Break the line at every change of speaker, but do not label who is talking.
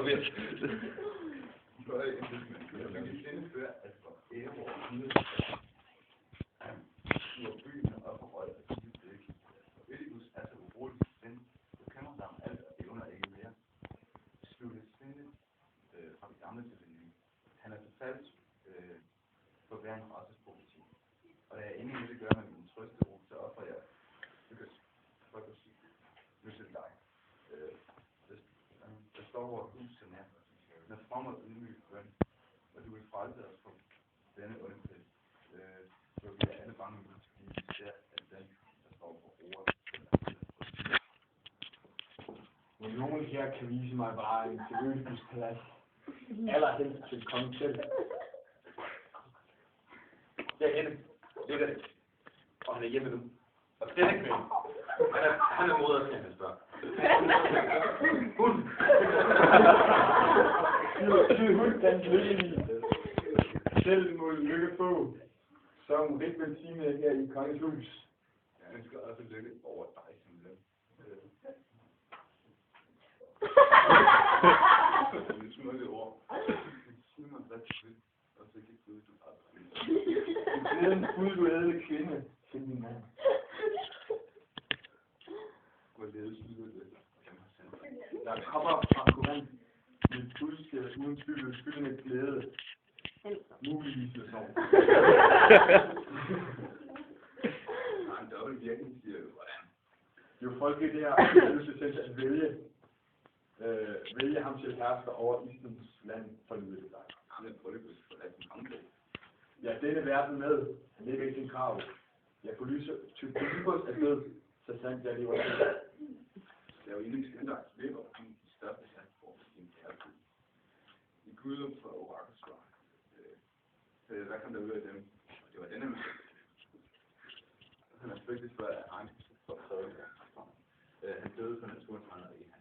ved.
Man kan finde før, at for ære år ude af byen og for øjet af byen, og Ødipus er så urolig sind, så kender sig om alt og evner ikke mere. Slutte sindet fra det gamle til det nye. Han er totalt på hver en rassespolitik. Og da jeg ingen vil gøre med min trøsterum, så offrer jeg for at lytte til dig. Der står vores hus til nær. Med from og ydmyg bøn, og du vil frelse os på denne onde pris. Så vi er alle bange ud, fordi vi ser, at den, der står på ordet,
Men nogen her kan vise mig bare en til Ødipus palads. Allerhelst til komme til.
Derhenne ligger det, og han er hjemme nu. Og denne kvinde, han er moder til hans børn. Hun!
Hun den lykkelige. Selv må lykke få, som Rik velsignede her i kongens hus.
jeg ønsker også lykke over dig som løn. Det er smukke ord. Sig mig, hvad du vil, og så kan Gud, du aldrig.
Det er en fuldglædelig kvinde til din mand.
Hvor ledes lyder det, kan man sende.
Der kommer fra Korinth med fuldskab uden tvivl skyldende glæde. Muligvis med sorg.
Der er en dobbelt virkning, siger du, hvordan?
Jo folket der har lyst til at vælge ham til hersker over Islands land for lydet dig.
Han er Polypus for at den andre.
Ja, denne verden med, han ligger ikke sin krav. Jeg får lyse til Polypus er død, så sandt jeg lever til.
Der er jo ingen skændagt lever om de største sandform i din kærlighed. I Gud for orakelsvar. Hvad kom der ud af dem? Det var denne mand. Han er frygtet for at angst for prøve. Han døde på naturens vandring.